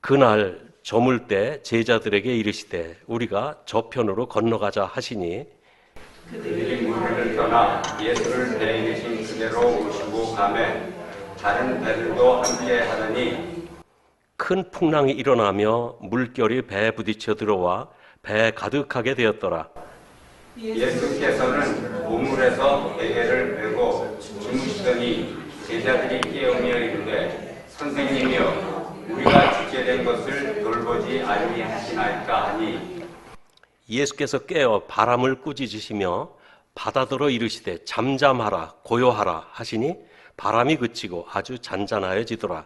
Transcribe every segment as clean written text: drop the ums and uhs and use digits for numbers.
그날 저물 때 제자들에게 이르시되 우리가 저편으로 건너가자 하시니 그들이 물을 떠나 예수를 배에 계신 그대로 오시고 가매 다른 배들도 함께 하더니 큰 풍랑이 일어나며 물결이 배에 부딪혀 들어와 배에 가득하게 되었더라. 예수께서는 우물에서 베개를 메고 주무시더니 제자들이 깨우며 이르되 선생님이여 우리가 죽게 된 것을 돌보지 아니하시나이까 하니 예수께서 깨어 바람을 꾸짖으시며 바다더러 이르시되 잠잠하라 고요하라 하시니 바람이 그치고 아주 잔잔하여지더라.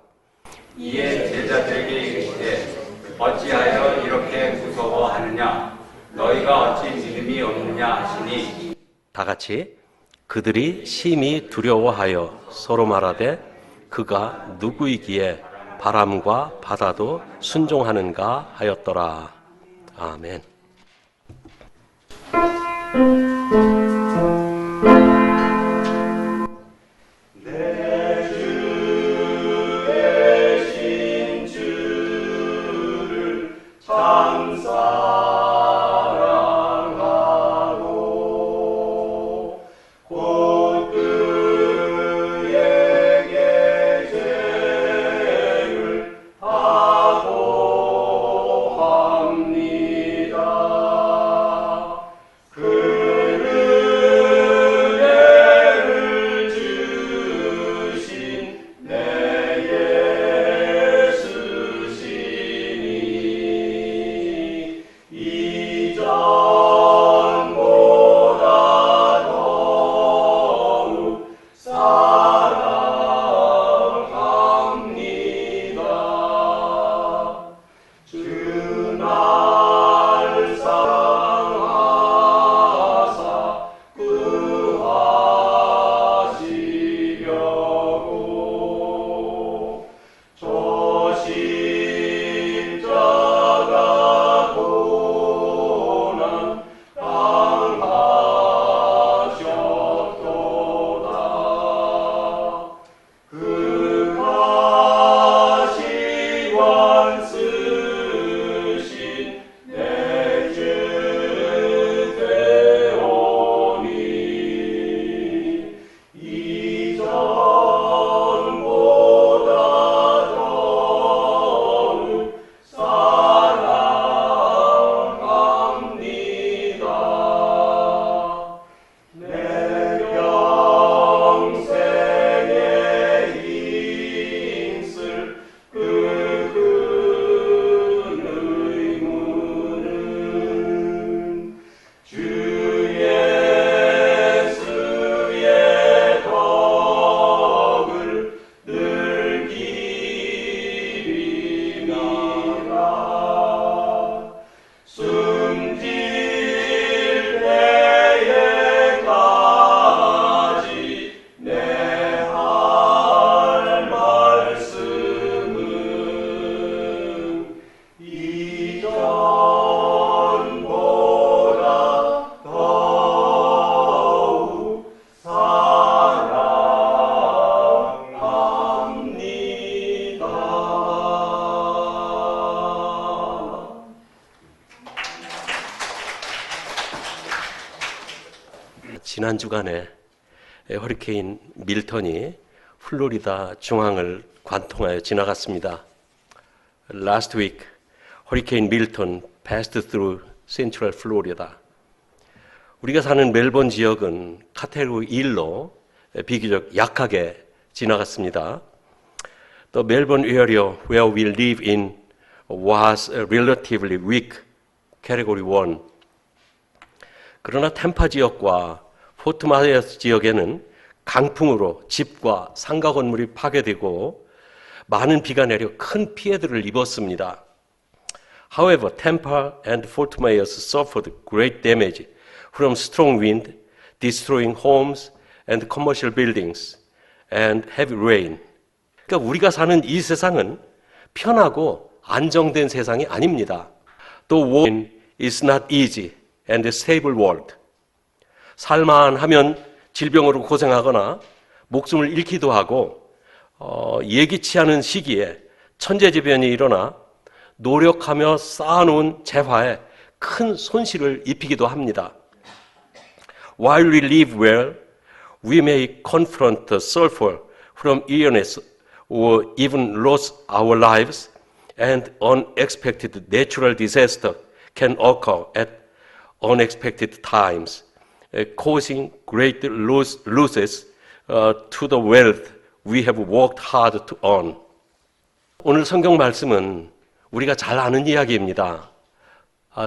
이에 제자들에게 이르시되 어찌하여 이렇게 무서워하느냐 너희가 어찌 믿음이 없느냐 하시니 다 같이 그들이 심히 두려워하여 서로 말하되 그가 누구이기에 바람과 바다도 순종하는가 하였더라. 아멘. 지난 주간에 허리케인 밀턴이 플로리다 중앙을 관통하여 지나갔습니다. Last week, Hurricane Milton passed through Central Florida. 우리가 사는 멜번 지역은 카테고리 1로 비교적 약하게 지나갔습니다. The Melbourne area where we live in was relatively weak, Category 1. 그러나 템파 지역과 포트마이어스 지역에는 강풍으로 집과 상가 건물이 파괴되고 많은 비가 내려 큰 피해들을 입었습니다. However, Tampa and Fort Myers suffered great damage from strong wind, destroying homes and commercial buildings, and heavy rain. 그러니까 우리가 사는 이 세상은 편하고 안정된 세상이 아닙니다. The world is not easy and stable world. 살만하면 질병으로 고생하거나 목숨을 잃기도 하고 예기치 않은 시기에 천재지변이 일어나 노력하며 쌓아놓은 재화에 큰 손실을 입히기도 합니다. While we live well, we may confront the sulfur from illness or even lose our lives, and unexpected natural disaster can occur at unexpected times, causing great losses to the wealth we have worked hard to earn. 오늘 성경 말씀은 우리가 잘 아는 이야기입니다.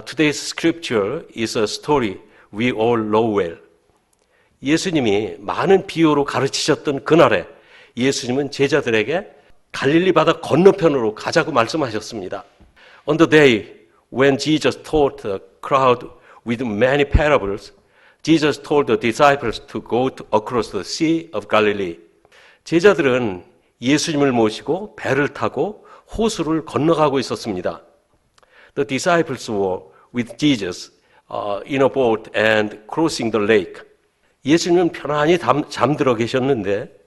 Today's scripture is a story we all know well. 예수님이 많은 비유로 가르치셨던 그날에 예수님은 제자들에게 갈릴리 바다 건너편으로 가자고 말씀하셨습니다. On the day when Jesus taught the crowd with many parables, Jesus told the disciples to go across the Sea of Galilee. 제자들은 예수님을 모시고 배를 타고 호수를 건너가고 있었습니다. The disciples were with Jesus in a boat and crossing the lake. 예수님은 편안히 잠들어 계셨는데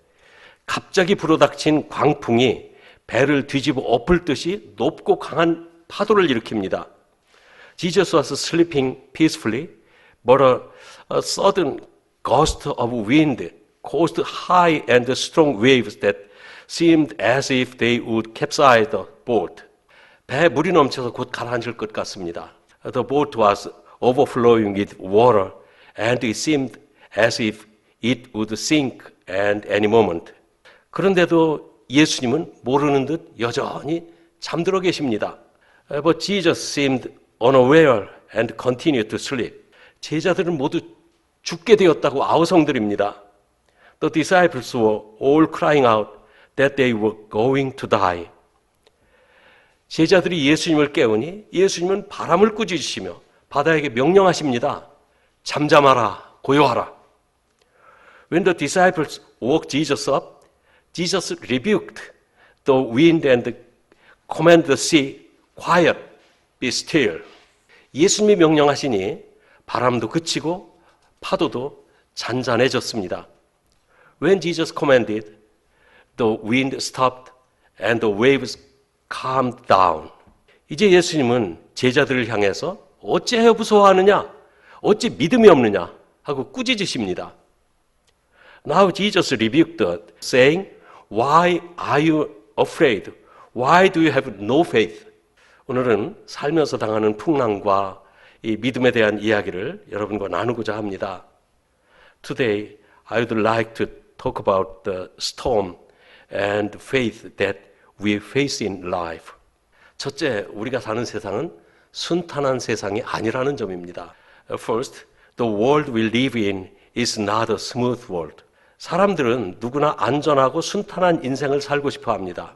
갑자기 불어닥친 광풍이 배를 뒤집어 엎을 듯이 높고 강한 파도를 일으킵니다. Jesus was sleeping peacefully, but a sudden gust of wind caused high and strong waves that seemed as if they would capsize the boat. 배에 물이 넘쳐서 곧 가라앉을 것 같습니다. The boat was overflowing with water, and it seemed as if it would sink at any moment. 그런데도 예수님은 모르는 듯 여전히 잠들어 계십니다. But Jesus seemed unaware and continued to sleep. 제자들은 모두 죽게 되었다고 아우성들입니다. The disciples were all crying out that they were going to die. 제자들이 예수님을 깨우니 예수님은 바람을 꾸짖으시며 바다에게 명령하십니다. 잠잠하라, 고요하라. When the disciples woke Jesus up, Jesus rebuked the wind and commanded the sea, quiet, be still. 예수님이 명령하시니 바람도 그치고 파도도 잔잔해졌습니다. When Jesus commanded, the wind stopped and the waves calmed down. 이제 예수님은 제자들을 향해서 어찌하여 무서워하느냐? 어찌 믿음이 없느냐? 하고 꾸짖으십니다. Now Jesus rebuked them, saying, Why are you afraid? Why do you have no faith? 오늘은 살면서 당하는 풍랑과 이 믿음에 대한 이야기를 여러분과 나누고자 합니다. Today, I would like to talk about the storm and faith that we face in life. 첫째, 우리가 사는 세상은 순탄한 세상이 아니라는 점입니다. First, the world we live in is not a smooth world. 사람들은 누구나 안전하고 순탄한 인생을 살고 싶어 합니다.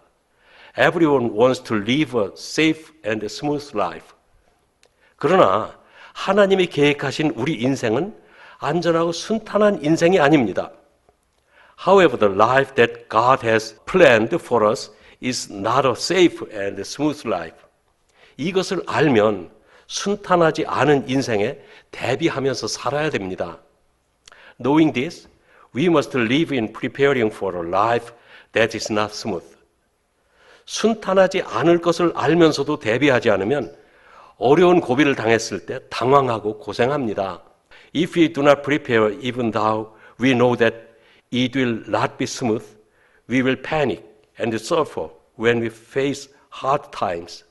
Everyone wants to live a safe and smooth life. 그러나 하나님이 계획하신 우리 인생은 안전하고 순탄한 인생이 아닙니다. However, the life that God has planned for us is not a safe and smooth life. 이것을 알면 순탄하지 않은 인생에 대비하면서 살아야 됩니다. Knowing this, we must live in preparing for a life that is not smooth. 순탄하지 않을 것을 알면서도 대비하지 않으면 어려운 고비를 당했을 때 당황하고 고생합니다. If we do not prepare even though we know that it will not be smooth, we will panic and suffer when we face hard times.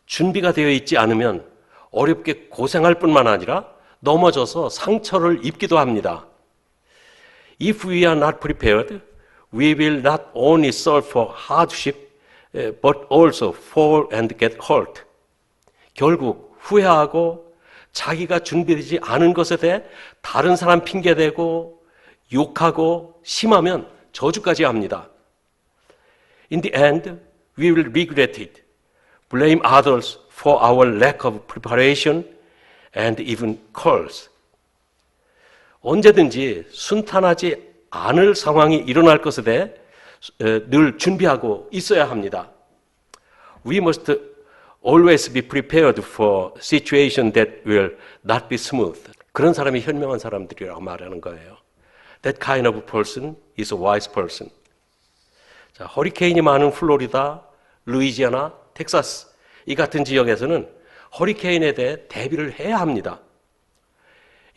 준비가 되어 있지 않으면 어렵게 고생할 뿐만 아니라 넘어져서 상처를 입기도 합니다. If we are not prepared, we will not only suffer hardship, but also fall and get hurt. 결국 후회하고 자기가 준비되지 않은 것에 대해 다른 사람 핑계대고 욕하고 심하면 저주까지 합니다. In the end, we will regret it, blame others for our lack of preparation, and even curse. 언제든지 순탄하지 않을 상황이 일어날 것에 대해 늘 준비하고 있어야 합니다. We must always be prepared for situation that will not be smooth. 그런 사람이 현명한 사람들이라고 말하는 거예요. That kind of person is a wise person. 자, 허리케인이 많은 플로리다, 루이지아나, 텍사스 이 같은 지역에서는 허리케인에 대해 대비를 해야 합니다.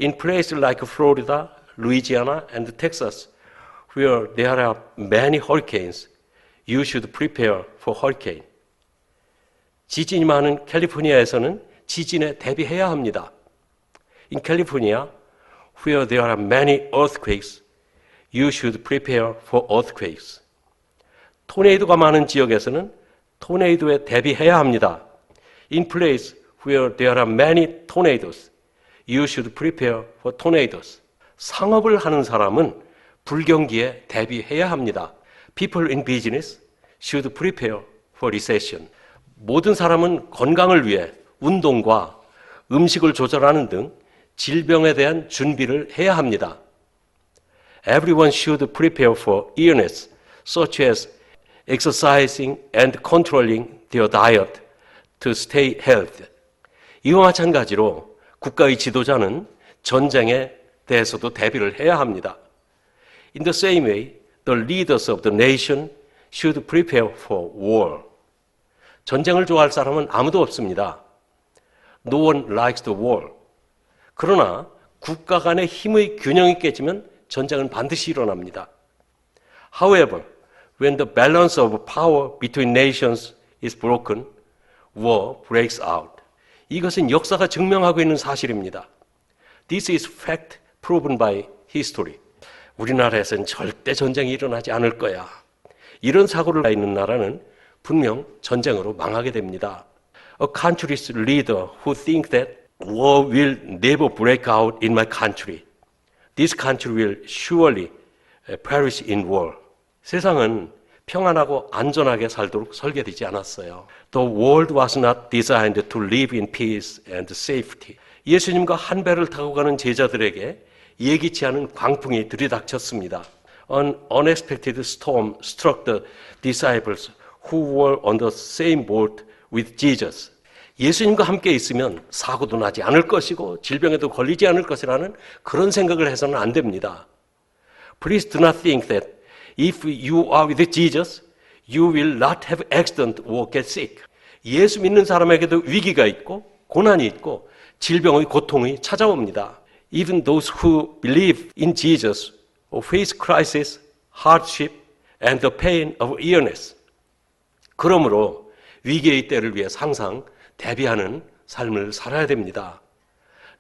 In places like Florida, Louisiana, and Texas, where there are many hurricanes, you should prepare for hurricane. 지진이 많은 캘리포니아에서는 지진에 대비해야 합니다. In California, where there are many earthquakes, you should prepare for earthquakes. 토네이도가 많은 지역에서는 토네이도에 대비해야 합니다. In places where there are many tornadoes, you should prepare for tornadoes. 상업을 하는 사람은 불경기에 대비해야 합니다. People in business should prepare for recession. 모든 사람은 건강을 위해 운동과 음식을 조절하는 등 질병에 대한 준비를 해야 합니다. Everyone should prepare for illness, such as exercising and controlling their diet to stay healthy. 이와 마찬가지로 국가의 지도자는 전쟁에 대해서도 대비를 해야 합니다. In the same way, the leaders of the nation should prepare for war. 전쟁을 좋아할 사람은 아무도 없습니다. No one likes the war. 그러나 국가 간의 힘의 균형이 깨지면 전쟁은 반드시 일어납니다. However, when the balance of power between nations is broken, war breaks out. 이것은 역사가 증명하고 있는 사실입니다. This is fact proven by history. 우리나라에서는 절대 전쟁이 일어나지 않을 거야. 이런 사고를 갖고 있는 나라는 분명 전쟁으로 망하게 됩니다. A country's leader who think that war will never break out in my country. This country will surely perish in war. 세상은 평안하고 안전하게 살도록 설계되지 않았어요. The world was not designed to live in peace and safety. 예수님과 한 배를 타고 가는 제자들에게 예기치 않은 광풍이 들이닥쳤습니다. An unexpected storm struck the disciples who were on the same boat with Jesus. 예수님과 함께 있으면 사고도 나지 않을 것이고 질병에도 걸리지 않을 것이라는 그런 생각을 해서는 안 됩니다. Please do not think that if you are with Jesus, you will not have accident or get sick. 예수 믿는 사람에게도 위기가 있고 고난이 있고 질병의 고통이 찾아옵니다. Even those who believe in Jesus face crisis, hardship, and the pain of illness. 그러므로 위기의 때를 위해 항상 대비하는 삶을 살아야 됩니다.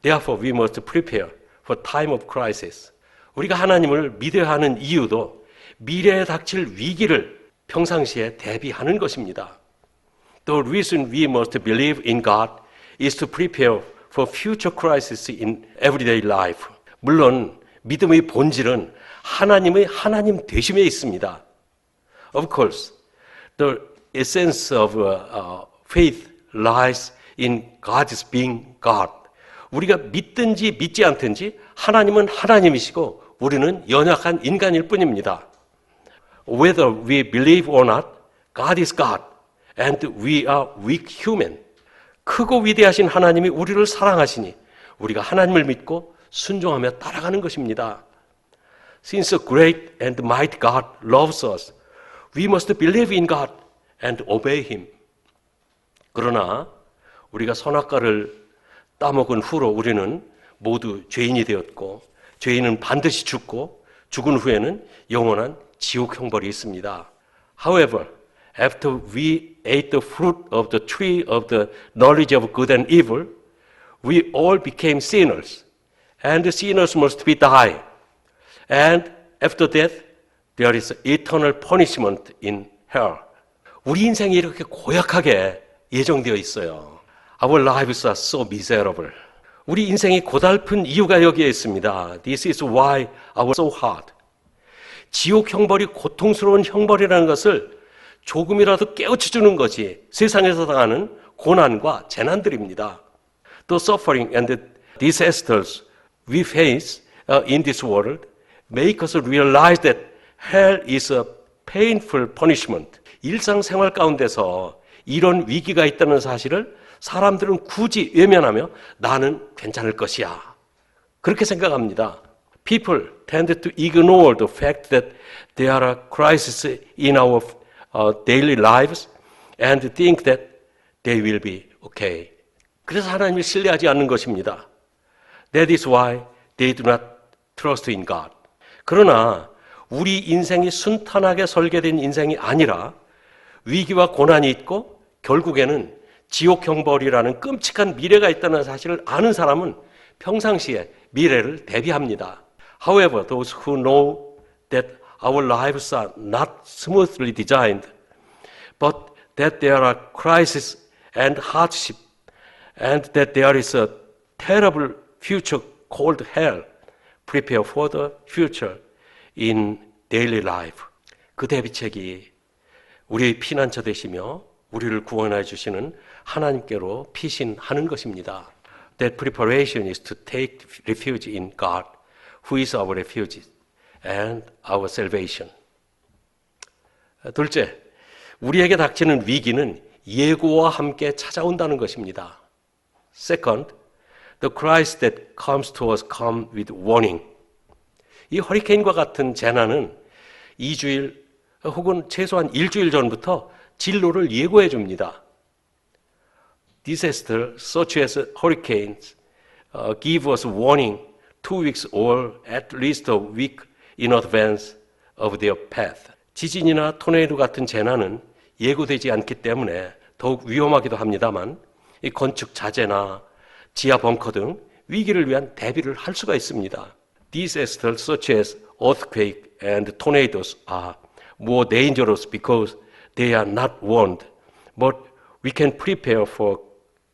Therefore, we must prepare for time of crisis. 우리가 하나님을 믿어야 하는 이유도 미래에 닥칠 위기를 평상시에 대비하는 것입니다. The reason we must believe in God is to prepare for future crises in everyday life. 물론 믿음의 본질은 하나님의 하나님 되심에 있습니다. Of course, the essence of faith lies in God's being God. 우리가 믿든지 믿지 않든지 하나님은 하나님이시고 우리는 연약한 인간일 뿐입니다. Whether we believe or not, God is God and we are weak human. 크고 위대하신 하나님이 우리를 사랑하시니 우리가 하나님을 믿고 순종하며 따라가는 것입니다. Since a great and mighty God loves us, we must believe in God and obey Him. 그러나 우리가 선악과를 따먹은 후로 우리는 모두 죄인이 되었고 죄인은 반드시 죽고 죽은 후에는 영원한 지옥 형벌이 있습니다. However, after we ate the fruit of the tree of the knowledge of good and evil, we all became sinners, and the sinners must be die. And after death, there is eternal punishment in hell. 우리 인생이 이렇게 고약하게 예정되어 있어요. Our lives are so miserable. 우리 인생이 고달픈 이유가 여기에 있습니다. This is why our so hard. 지옥 형벌이 고통스러운 형벌이라는 것을 조금이라도 깨우쳐주는 것이 세상에서 당하는 고난과 재난들입니다. The suffering and the disasters we face in this world make us realize that hell is a painful punishment. 일상생활 가운데서 이런 위기가 있다는 사실을 사람들은 굳이 외면하며 나는 괜찮을 것이야. 그렇게 생각합니다. People tend to ignore the fact that there are crises in our daily lives and think that they will be okay. 그래서 하나님을 신뢰하지 않는 것입니다. That is why they do not trust in God. 그러나 우리 인생이 순탄하게 설계된 인생이 아니라 위기와 고난이 있고 결국에는 지옥 형벌이라는 끔찍한 미래가 있다는 사실을 아는 사람은 평상시에 미래를 대비합니다. However, those who know that our lives are not smoothly designed, but that there are crises and hardship, and that there is a terrible future called hell, prepare for the future in daily life. 그 대비책이 우리의 피난처 되시며 우리를 구원해 주시는 하나님께로 피신하는 것입니다. That preparation is to take refuge in God, who is our refuge and our salvation. 둘째, 우리에게 닥치는 위기는 예고와 함께 찾아온다는 것입니다. Second, the crisis that comes to us come with warning. 이 허리케인과 같은 재난은 2주일 혹은 최소한 일주일 전부터 진로를 예고해 줍니다. Disaster such as hurricanes give us warning 2 weeks or at least a week in advance of their path. 지진이나 토네이도 같은 재난은 예고되지 않기 때문에 더욱 위험하기도 합니다만 이 건축 자재나 지하 벙커 등 위기를 위한 대비를 할 수가 있습니다. Disasters such as earthquake and tornadoes are more dangerous because they are not warned, but we can prepare for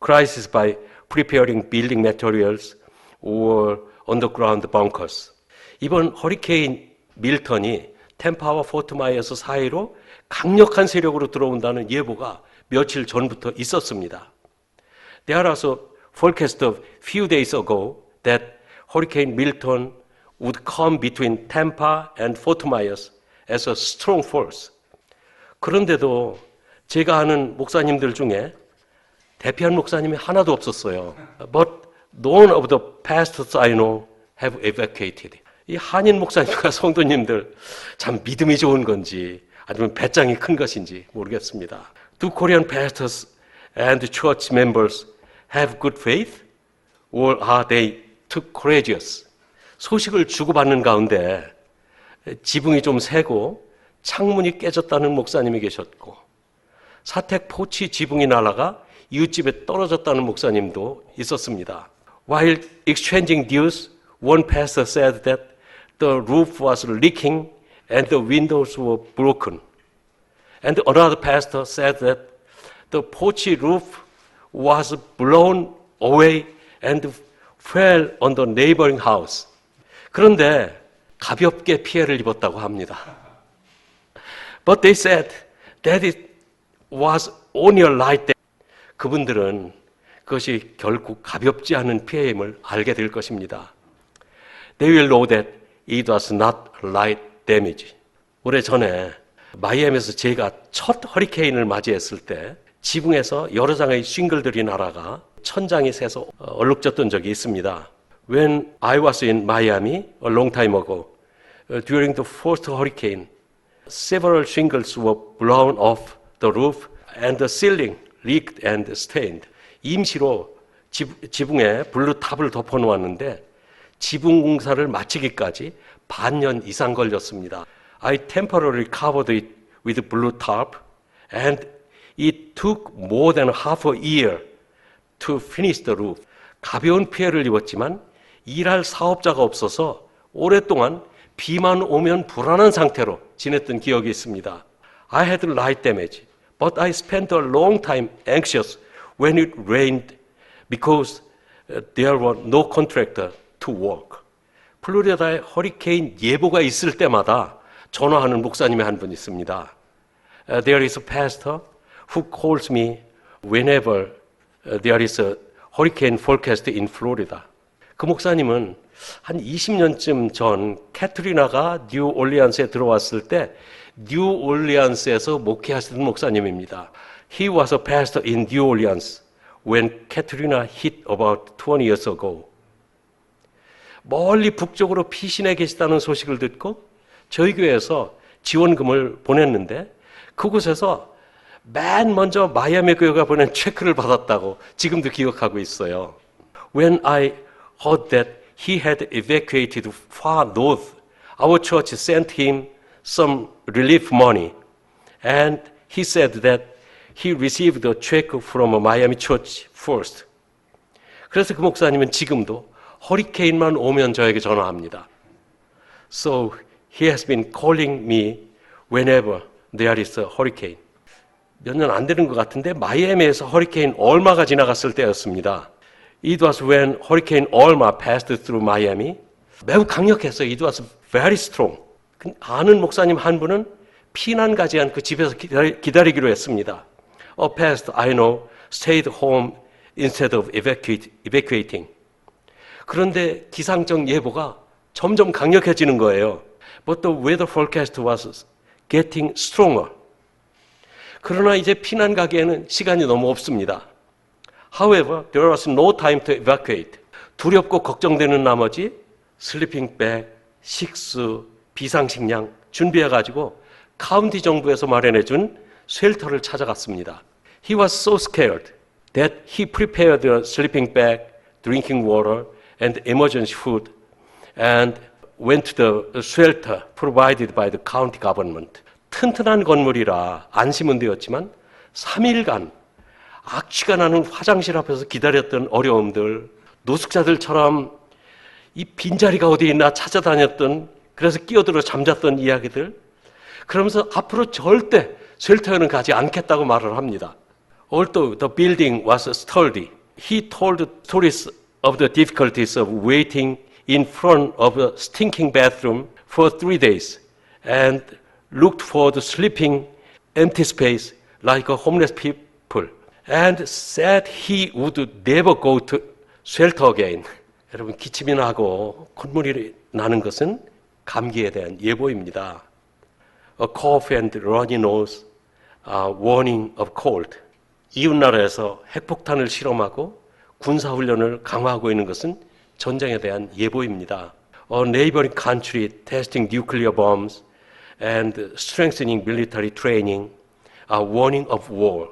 crisis by preparing building materials or underground bunkers. 이번 허리케인 밀턴이 템파와 포트 마이어스 사이로 강력한 세력으로 들어온다는 예보가 며칠 전부터 있었습니다. There was a forecast a few days ago that Hurricane Milton would come between Tampa and Fort Myers as a strong force. 그런데도 제가 아는 목사님들 중에 대피한 목사님이 하나도 없었어요. But none of the pastors I know have evacuated. 이 한인 목사님과 성도님들 참 믿음이 좋은 건지 아니면 배짱이 큰 것인지 모르겠습니다. Do Korean pastors and church members have good faith? Or are they too courageous? 소식을 주고받는 가운데 지붕이 좀 새고 창문이 깨졌다는 목사님이 계셨고 사택 포치 지붕이 날아가 이웃집에 떨어졌다는 목사님도 있었습니다. While exchanging news, one pastor said that the roof was leaking and the windows were broken. And another pastor said that the porch roof was blown away and fell on the neighboring house. 그런데 가볍게 피해를 입었다고 합니다. But they said that it was only a light damage. 그분들은 그것이 결국 가볍지 않은 피해임을 알게 될 것입니다. They will know that it was not light damage. 오래전에 마이애미에서 제가 첫 허리케인을 맞이했을 때 지붕에서 여러 장의 싱글들이 날아가 천장이 새서 얼룩졌던 적이 있습니다. When I was in Miami a long time ago, during the first hurricane, several shingles were blown off the roof and the ceiling leaked and stained. 임시로 지붕에 블루탑을 덮어놓았는데 지붕 공사를 마치기까지 반년 이상 걸렸습니다. I temporarily covered it with blue top and it took more than half a year to finish the roof. 가벼운 피해를 입었지만 일할 사업자가 없어서 오랫동안 비만 오면 불안한 상태로 지냈던 기억이 있습니다. I had light damage, but I spent a long time anxious when it rained because there were no contractor to work. 플로리다에 허리케인 예보가 있을 때마다 전화하는 목사님이 한 분 있습니다. There is a pastor who calls me whenever there is a hurricane forecast in Florida. 그 목사님은 한 20년쯤 전 캐트리나가 뉴올리언스에 들어왔을 때 뉴올리언스에서 목회하시던 목사님입니다. He was a pastor in New Orleans when Katrina hit about 20 years ago. 멀리 북쪽으로 피신해 계시다는 소식을 듣고 저희 교회에서 지원금을 보냈는데 그곳에서 맨 먼저 마이애미 교회가 보낸 체크를 받았다고 지금도 기억하고 있어요. When I heard that he had evacuated far north, our church sent him some relief money, and he said that he received a check from a Miami church first. 그래서 그 목사님은 지금도 허리케인만 오면 저에게 전화합니다. So he has been calling me whenever there is a hurricane. 몇 년 안 되는 것 같은데 마이애미에서 허리케인 얼마가 지나갔을 때였습니다. It was when Hurricane Irma passed through Miami. 매우 강력했어요. It was very strong. 아는 목사님 한 분은 피난 가지 않고 집에서 기다리기로 했습니다. A past I know stayed home instead of evacuating. 그런데 기상청 예보가 점점 강력해지는 거예요. But the weather forecast was getting stronger. 그러나 이제 피난 가기에는 시간이 너무 없습니다. However, there was no time to evacuate. 두렵고 걱정되는 나머지 슬리핑 백, 식수, 비상식량 준비해가지고 카운티 정부에서 마련해준 쉘터를 찾아갔습니다. He was so scared that he prepared a sleeping bag, drinking water, and emergency food, and went to the shelter provided by the county government. 튼튼한 건물이라 안심은 되었지만 3일간 악취가 나는 화장실 앞에서 기다렸던 어려움들, 노숙자들처럼 이 빈자리가 어디 있나 찾아다녔던, 그래서 끼어들어 잠잤던 이야기들, 그러면서 앞으로 절대 쉘터에는 가지 않겠다고 말을 합니다. Although the building was sturdy, he told stories of the difficulties of waiting in front of a stinking bathroom for 3 days and looked for the sleeping empty space like a homeless people and said he would never go to shelter again. 여러분, 기침이 나고 콧물이 나는 것은 감기에 대한 예보입니다. A cough and runny nose, warning of cold. 이웃나라에서 핵폭탄을 실험하고 군사훈련을 강화하고 있는 것은 전쟁에 대한 예보입니다. A neighboring country testing nuclear bombs and strengthening military training, a warning of war.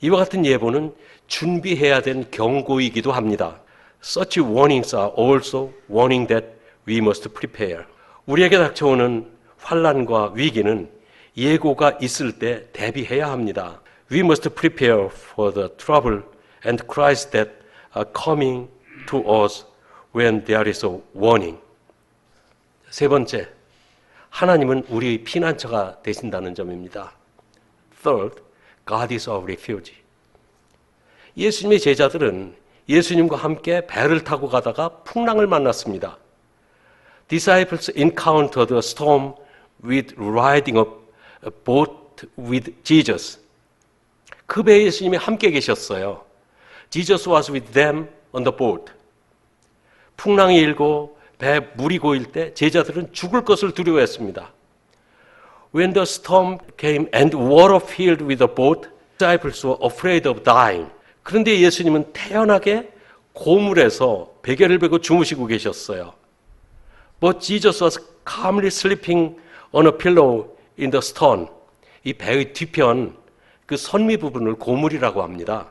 이와 같은 예보는 준비해야 된 경고이기도 합니다. Such warnings are also warning that we must prepare. 우리에게 닥쳐오는 환난과 위기는 예고가 있을 때 대비해야 합니다. We must prepare for the trouble and crisis that are coming to us when there is a warning. 세 번째, 하나님은 우리의 피난처가 되신다는 점입니다. Third, God is our refuge. 예수님의 제자들은 예수님과 함께 배를 타고 가다가 풍랑을 만났습니다. Disciples encountered a storm with riding a boat with Jesus. 그 배에 예수님이 함께 계셨어요. Jesus was with them on the boat. 풍랑이 일고 배 물이 고일 때 제자들은 죽을 것을 두려워했습니다. When the storm came and water filled with the boat, disciples were afraid of dying. 그런데 예수님은 태연하게 고물에서 베개를 베고 주무시고 계셨어요. But Jesus was calmly sleeping on a pillow in the stern. 이 배의 뒤편, 그 선미 부분을 고물이라고 합니다.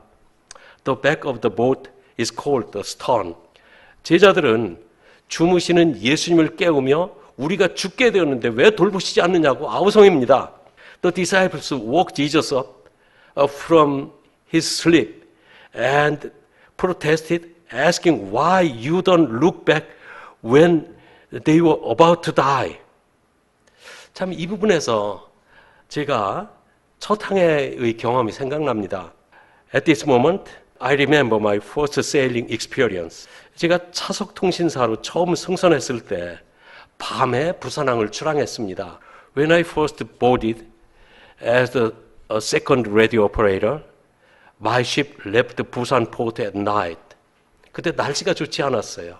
The back of the boat is called the stern. 제자들은 주무시는 예수님을 깨우며 우리가 죽게 되었는데 왜 돌보시지 않느냐고 아우성입니다. The disciples woke Jesus up from his sleep and protested, asking why you don't look back when they were about to die. 참 이 부분에서 제가 첫 항해의 경험이 생각납니다. At this moment, I remember my first sailing experience. 제가 차석통신사로 처음 승선했을 때 밤에 부산항을 출항했습니다. When I first boarded as a second radio operator, my ship left Busan port at night. 그때 날씨가 좋지 않았어요.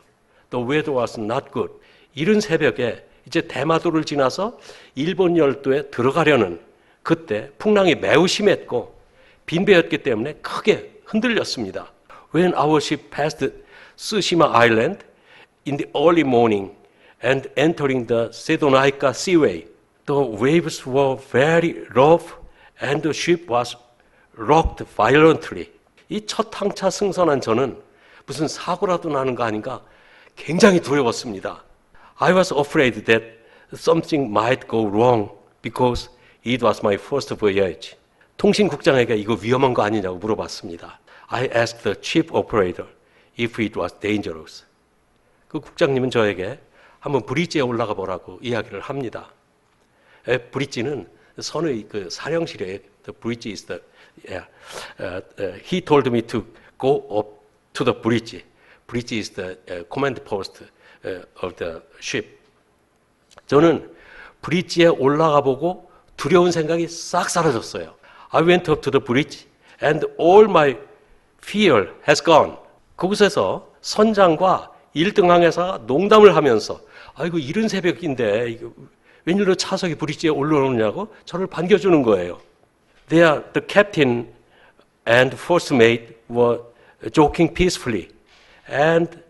The weather was not good. 이른 새벽에 이제 대마도를 지나서 일본 열도에 들어가려는 그때 풍랑이 매우 심했고 빈배였기 때문에 크게 흔들렸습니다. When our ship passed Tsushima Island in the early morning and entering the Sedonaika Seaway, the waves were very rough and the ship was rocked violently. 이 첫 항차 승선한 저는 무슨 사고라도 나는 거 아닌가 굉장히 두려웠습니다. I was afraid that something might go wrong because it was my first voyage. 통신국장에게 이거 위험한 거 아니냐고 물어봤습니다. I asked the chief operator if it was dangerous. 그 국장님은 저에게 한번 브릿지에 올라가 보라고 이야기를 합니다. 브릿지는 선의 그 사령실에 the bridge is the he told me to go up to the bridge. Bridge is the command post of the ship. 저는 브릿지에 올라가 보고 두려운 생각이 싹 사라졌어요. I went up to the bridge and all my fear has gone. 그곳에서 선장과 1등항에서 농담을 하면서 아이고 이른 새벽인데 웬일로 차석이 브릿지에 올라오느냐고 저를 반겨주는 거예요. There, the captain and first mate were joking peacefully, and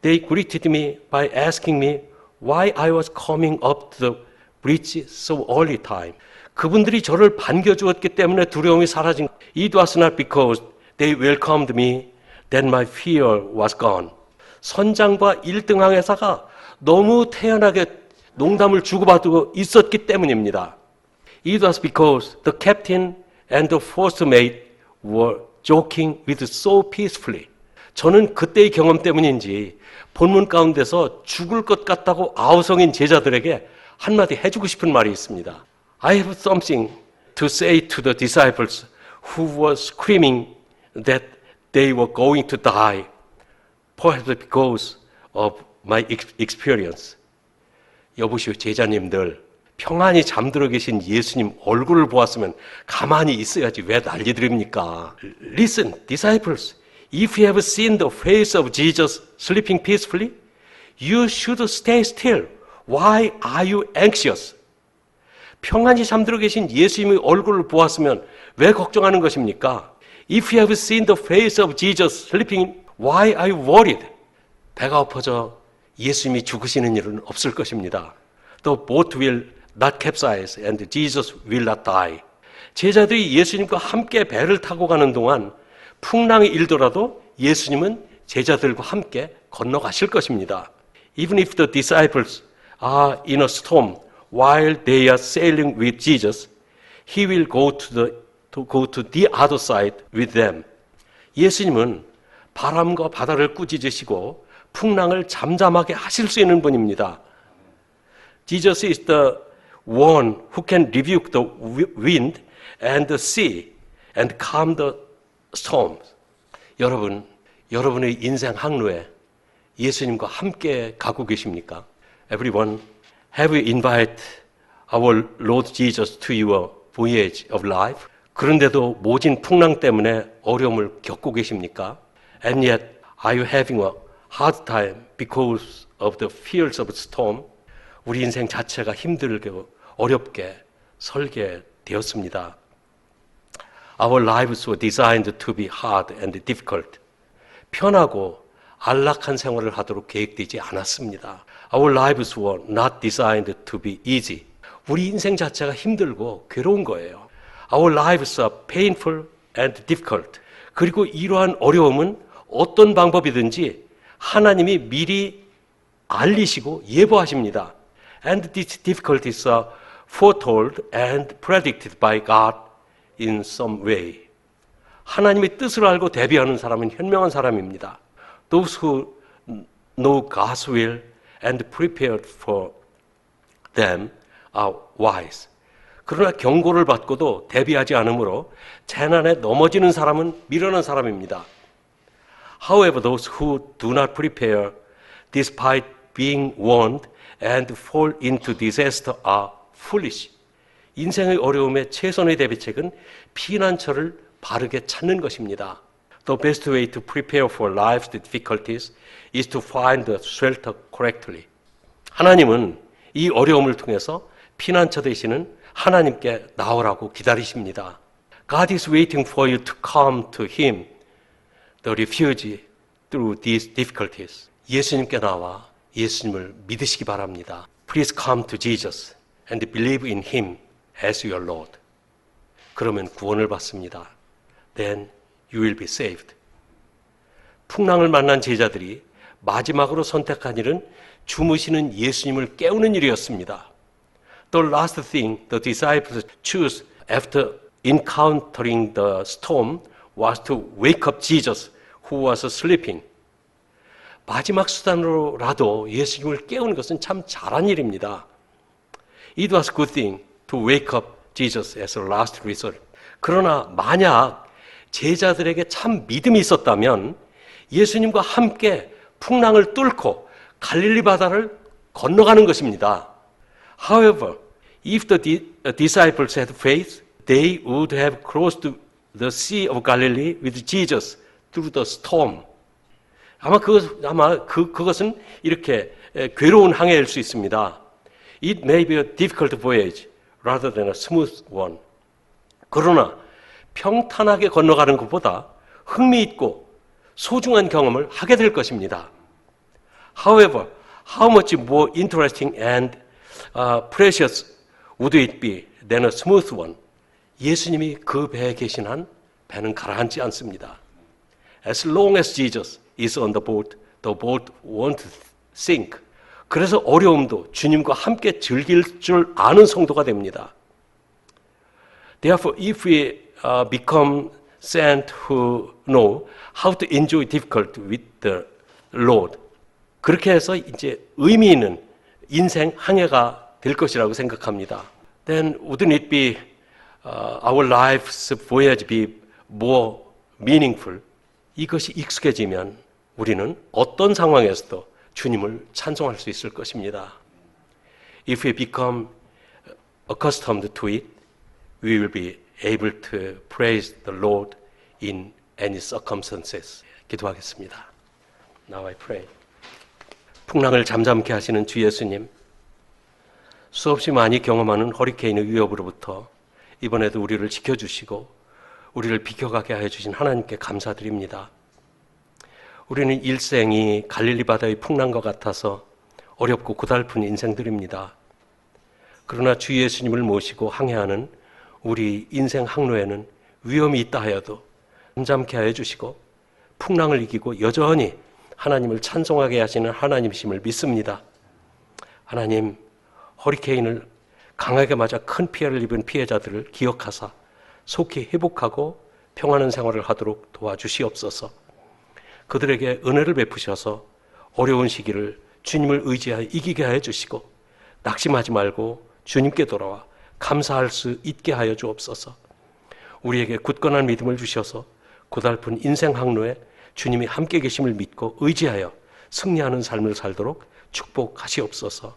they greeted me by asking me why I was coming up to the bridge so early time. 그분들이 저를 반겨주었기 때문에 두려움이 사라진. It was not because they welcomed me that my fear was gone. 선장과 1등항에서가 너무 태연하게 농담을 주고받고 있었기 때문입니다. It was because the captain and the first mate were joking with so peacefully. 저는 그때의 경험 때문인지 본문 가운데서 죽을 것 같다고 아우성인 제자들에게 한마디 해주고 싶은 말이 있습니다. I have something to say to the disciples who were screaming that they were going to die, perhaps because of my experience. 여보시오 제자님들, 평안히 잠들어 계신 예수님 얼굴을 보았으면 가만히 있어야지 왜 난리들입니까? Listen, disciples, if you have seen the face of Jesus sleeping peacefully, you should stay still. Why are you anxious? 평안히 잠들어 계신 예수님의 얼굴을 보았으면 왜 걱정하는 것입니까? If you have seen the face of Jesus sleeping, why are you worried? 배가 엎어져 예수님이 죽으시는 일은 없을 것입니다. The boat will not capsize and Jesus will not die. 제자들이 예수님과 함께 배를 타고 가는 동안 풍랑이 일더라도 예수님은 제자들과 함께 건너가실 것입니다. Even if the disciples are in a storm while they are sailing with Jesus, he will go to the other side with them. 예수님은 바람과 바다를 꾸짖으시고 풍랑을 잠잠하게 하실 수 있는 분입니다. Jesus is the one who can rebuke the wind and the sea and calm the storms. 여러분, 여러분의 인생 항로에 예수님과 함께 가고 계십니까? Everyone, have you invited our Lord Jesus to your voyage of life? 그런데도 모진 풍랑 때문에 어려움을 겪고 계십니까? And yet, are you having a hard time because of the fears of storm? 우리 인생 자체가 힘들게 어렵게 설계되었습니다. Our lives were designed to be hard and difficult. 편하고 안락한 생활을 하도록 계획되지 않았습니다. Our lives were not designed to be easy. 우리 인생 자체가 힘들고 괴로운 거예요. Our lives are painful and difficult. 그리고 이러한 어려움은 어떤 방법이든지 하나님이 미리 알리시고 예보하십니다. And these difficulties are foretold and predicted by God in some way. 하나님의 뜻을 알고 대비하는 사람은 현명한 사람입니다. Those who know God's will and prepared for them are wise. 그러나 경고를 받고도 대비하지 않으므로 재난에 넘어지는 사람은 미련한 사람입니다. However, those who do not prepare despite being warned and fall into disaster are foolish. 인생의 어려움에 최선의 대비책은 피난처를 바르게 찾는 것입니다. The best way to prepare for life's difficulties is to find the shelter correctly. 하나님은 이 어려움을 통해서 피난처 되시는 하나님께 나오라고 기다리십니다. God is waiting for you to come to Him, the refuge through these difficulties. 예수님께 나와 예수님을 믿으시기 바랍니다. Please come to Jesus and believe in Him as your Lord. 그러면 구원을 받습니다. Then you will be saved. 풍랑을 만난 제자들이 마지막으로 선택한 일은 주무시는 예수님을 깨우는 일이었습니다. The last thing the disciples chose after encountering the storm was to wake up Jesus, who was sleeping. 마지막 수단으로라도 예수님을 깨우는 것은 참 잘한 일입니다. It was a good thing to wake up Jesus as a last resort. 그러나 만약 제자들에게 참 믿음이 있었다면 예수님과 함께 풍랑을 뚫고 갈릴리 바다를 건너가는 것입니다. However, if the disciples had faith, they would have crossed the Sea of Galilee with Jesus through the storm. 그것은 이렇게 괴로운 항해일 수 있습니다. It may be a difficult voyage rather than a smooth one. 그러나 평탄하게 건너가는 것보다 흥미있고 소중한 경험을 하게 될 것입니다. However, how much more interesting and precious would it be than a smooth one? 예수님이 그 배에 계신 한 배는 가라앉지 않습니다. As long as Jesus is on the boat won't sink. 그래서 어려움도 주님과 함께 즐길 줄 아는 성도가 됩니다. Therefore, if we become saints who know how to enjoy difficulty with the Lord, 그렇게 해서 이제 의미 있는 인생 항해가 될 것이라고 생각합니다. Then wouldn't it be our life's voyage be more meaningful? 이것이 익숙해지면 우리는 어떤 상황에서도 주님을 찬송할 수 있을 것입니다. If we become accustomed to it, we will be able to praise the Lord in any circumstances. 기도하겠습니다. Now I pray. 풍랑을 잠잠케 하시는 주 예수님, 수없이 많이 경험하는 허리케인의 위협으로부터 이번에도 우리를 지켜주시고 우리를 비켜가게 하여 주신 하나님께 감사드립니다. 우리는 일생이 갈릴리 바다의 풍랑과 같아서 어렵고 고달픈 인생들입니다. 그러나 주 예수님을 모시고 항해하는 우리 인생 항로에는 위험이 있다 하여도 잠잠케 하여 주시고 풍랑을 이기고 여전히 하나님을 찬송하게 하시는 하나님이심을 믿습니다. 하나님, 허리케인을 강하게 맞아 큰 피해를 입은 피해자들을 기억하사 속히 회복하고 평안한 생활을 하도록 도와주시옵소서. 그들에게 은혜를 베푸셔서 어려운 시기를 주님을 의지하여 이기게 하여 주시고 낙심하지 말고 주님께 돌아와 감사할 수 있게 하여 주옵소서. 우리에게 굳건한 믿음을 주셔서 고달픈 인생 항로에 주님이 함께 계심을 믿고 의지하여 승리하는 삶을 살도록 축복하시옵소서.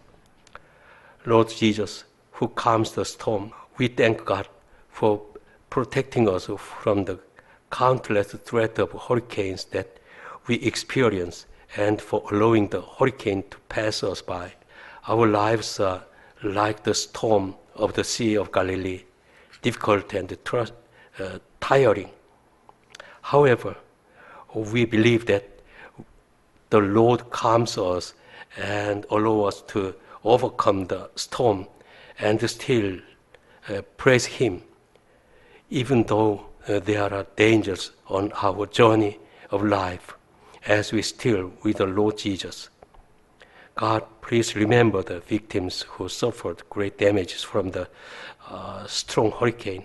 Lord Jesus, who calms the storm, we thank God for protecting us from the countless threat of hurricanes that we experience and for allowing the hurricane to pass us by. Our lives are like the storm of the Sea of Galilee, difficult and tiring. However, we believe that the Lord calms us and allows us to overcome the storm and still praise Him, even though there are dangers on our journey of life, as we still with the Lord Jesus. God, please remember the victims who suffered great damages from the strong hurricane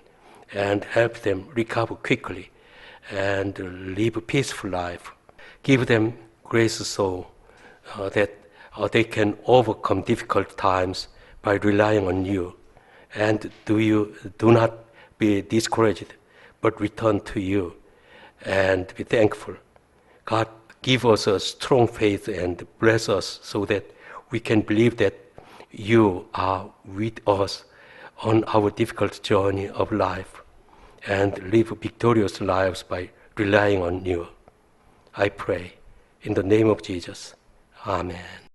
and help them recover quickly and live a peaceful life. Give them grace so that they can overcome difficult times by relying on you. And do not be discouraged, but return to you and be thankful. God, give us a strong faith and bless us so that we can believe that you are with us on our difficult journey of life and live victorious lives by relying on you. I pray in the name of Jesus. Amen.